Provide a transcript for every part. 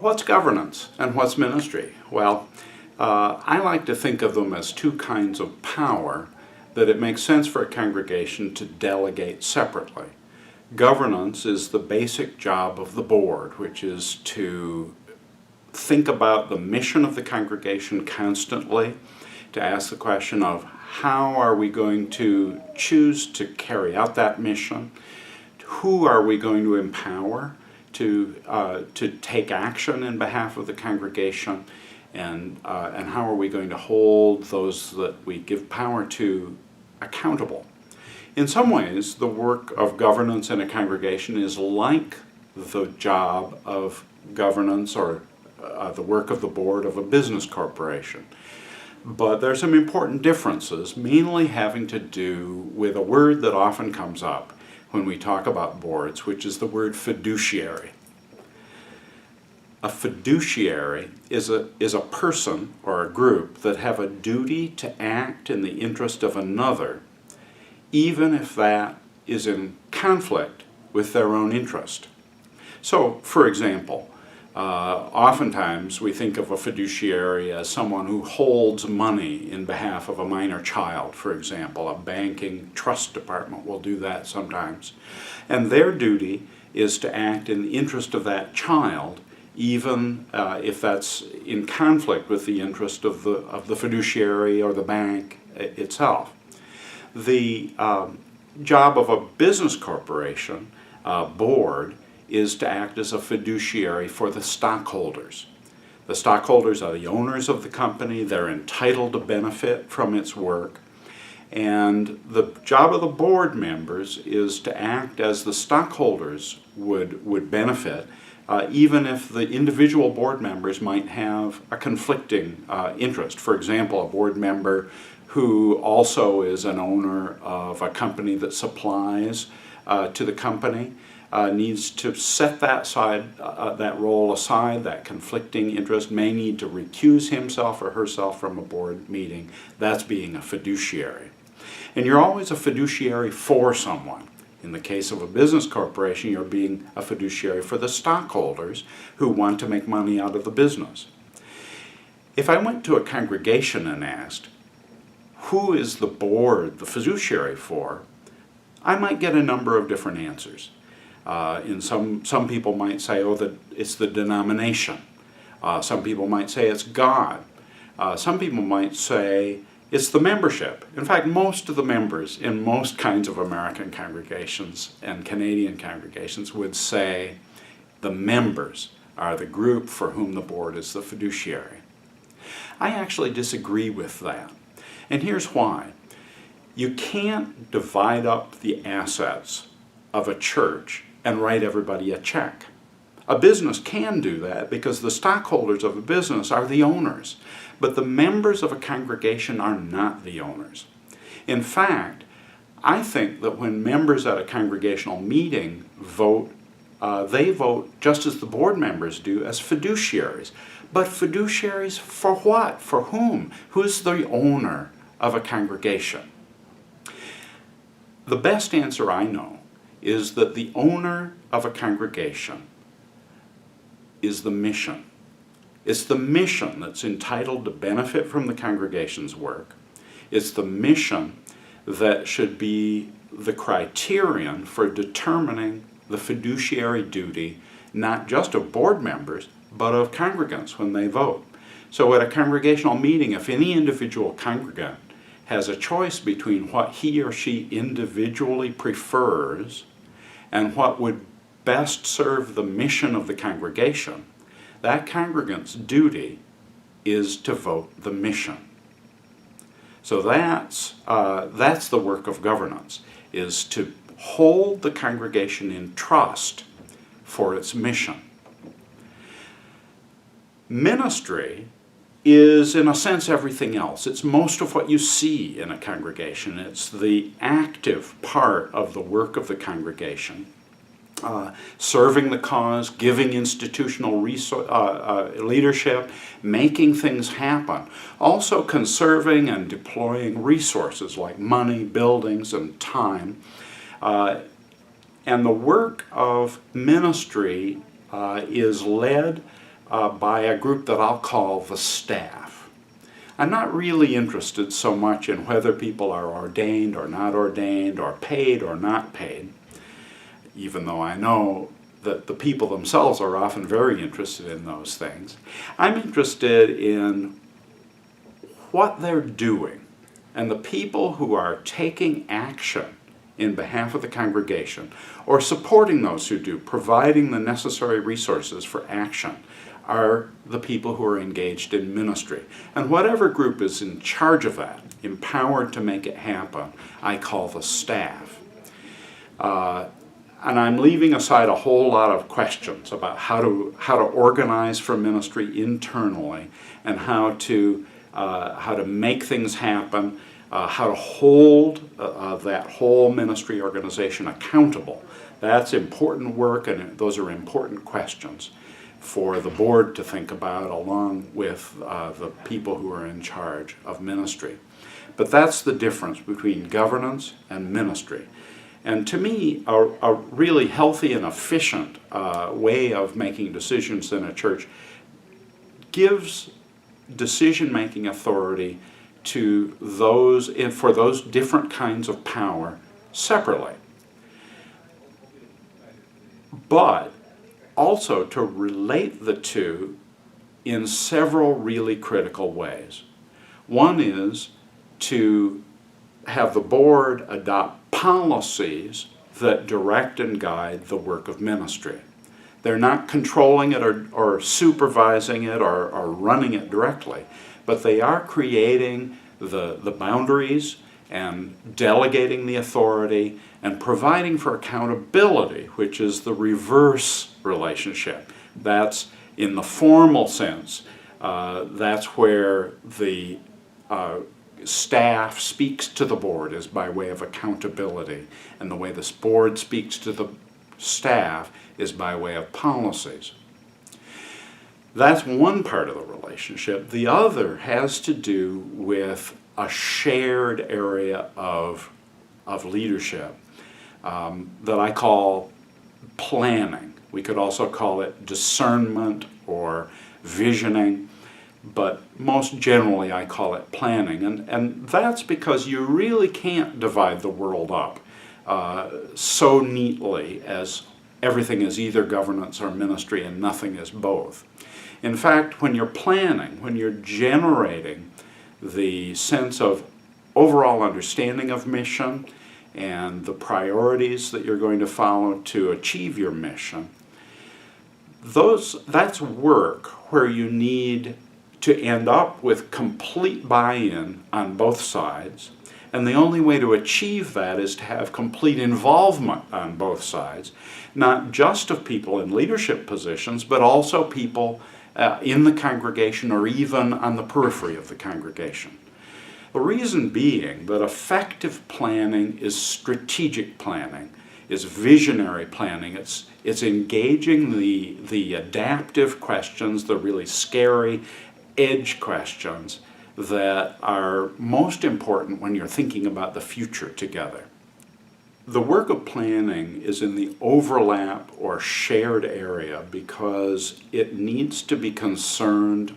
What's governance and what's ministry? Well, I like to think of them as two kinds of power that it makes sense for a congregation to delegate separately. Governance is the basic job of the board, which is to think about the mission of the congregation constantly, to ask the question of how are we going to choose to carry out that mission, who are we going to empower to take action in behalf of the congregation, and how are we going to hold those that we give power to accountable. In some ways, the work of governance in a congregation is like the job of governance or the work of the board of a business corporation. But there are some important differences, mainly having to do with a word that often comes up when we talk about boards, which is the word fiduciary. A fiduciary is a person or a group that have a duty to act in the interest of another, even if that is in conflict with their own interest. So, for example, oftentimes we think of a fiduciary as someone who holds money in behalf of a minor child, for example. A banking trust department will do that sometimes. And their duty is to act in the interest of that child, even if that's in conflict with the interest of the fiduciary or the bank itself. The job of a business corporation board is to act as a fiduciary for the stockholders. The stockholders are the owners of the company. They're entitled to benefit from its work. And the job of the board members is to act as the stockholders would benefit, even if the individual board members might have a conflicting interest. For example, a board member who also is an owner of a company that supplies to the company needs to set that role aside. That conflicting interest may need to recuse himself or herself from a board meeting. That's being a fiduciary. And you're always a fiduciary for someone. In the case of a business corporation, you're being a fiduciary for the stockholders who want to make money out of the business. If I went to a congregation and asked, who is the board the fiduciary for, I might get a number of different answers. Some people might say, it's the denomination. Some people might say it's God. Some people might say it's the membership. In fact, most of the members in most kinds of American congregations and Canadian congregations would say the members are the group for whom the board is the fiduciary. I actually disagree with that. And here's why. You can't divide up the assets of a church and write everybody a check. A business can do that because the stockholders of a business are the owners, but the members of a congregation are not the owners. In fact, I think that when members at a congregational meeting vote, they vote just as the board members do as fiduciaries. But fiduciaries for what? For whom? Who's the owner of a congregation? The best answer I know is that the owner of a congregation is the mission. It's the mission that's entitled to benefit from the congregation's work. It's the mission that should be the criterion for determining the fiduciary duty, not just of board members, but of congregants when they vote. So at a congregational meeting, if any individual congregant has a choice between what he or she individually prefers and what would best serve the mission of the congregation, that congregant's duty is to vote the mission. So that's the work of governance, is to hold the congregation in trust for its mission. Ministry is, in a sense, everything else. It's most of what you see in a congregation. It's the active part of the work of the congregation. Serving the cause, giving institutional leadership, making things happen. Also conserving and deploying resources like money, buildings, and time. And the work of ministry is led by a group that I'll call the staff. I'm not really interested so much in whether people are ordained or not ordained, or paid or not paid, even though I know that the people themselves are often very interested in those things. I'm interested in what they're doing, and the people who are taking action in behalf of the congregation, or supporting those who do, providing the necessary resources for action, are the people who are engaged in ministry. And whatever group is in charge of that, empowered to make it happen, I call the staff. And I'm leaving aside a whole lot of questions about how to organize for ministry internally, and how to make things happen, how to hold that whole ministry organization accountable. That's important work, and those are important questions for the board to think about, along with the people who are in charge of ministry. But that's the difference between governance and ministry. And to me, a really healthy and efficient way of making decisions in a church gives decision-making authority to those, for those different kinds of power separately, but also to relate the two in several really critical ways. One is to have the board adopt policies that direct and guide the work of ministry. They're not controlling it or supervising it or running it directly, but they are creating the boundaries and delegating the authority and providing for accountability, which is the reverse relationship. That's in the formal sense. That's where the staff speaks to the board, is by way of accountability, and the way this board speaks to the staff is by way of policies. That's one part of the relationship. The other has to do with a shared area of leadership that I call planning. We could also call it discernment or visioning, but most generally I call it planning. And that's because you really can't divide the world up so neatly as everything is either governance or ministry and nothing is both. In fact, when you're planning, when you're generating the sense of overall understanding of mission and the priorities that you're going to follow to achieve your mission, that's work where you need to end up with complete buy-in on both sides. And the only way to achieve that is to have complete involvement on both sides, not just of people in leadership positions, but also people in the congregation or even on the periphery of the congregation. The reason being that effective planning is strategic planning, is visionary planning. It's engaging the adaptive questions, the really scary edge questions that are most important when you're thinking about the future together. The work of planning is in the overlap or shared area because it needs to be concerned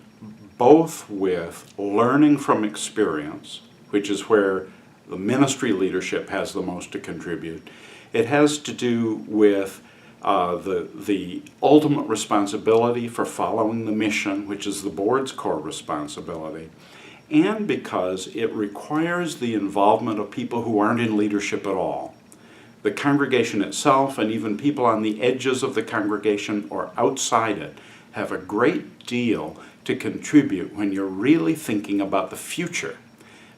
both with learning from experience, which is where the ministry leadership has the most to contribute. It has to do with the ultimate responsibility for following the mission, which is the board's core responsibility, and because it requires the involvement of people who aren't in leadership at all. The congregation itself, and even people on the edges of the congregation or outside it, have a great deal to contribute when you're really thinking about the future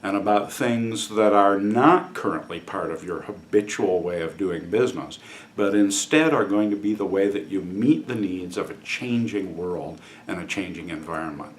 and about things that are not currently part of your habitual way of doing business, but instead are going to be the way that you meet the needs of a changing world and a changing environment.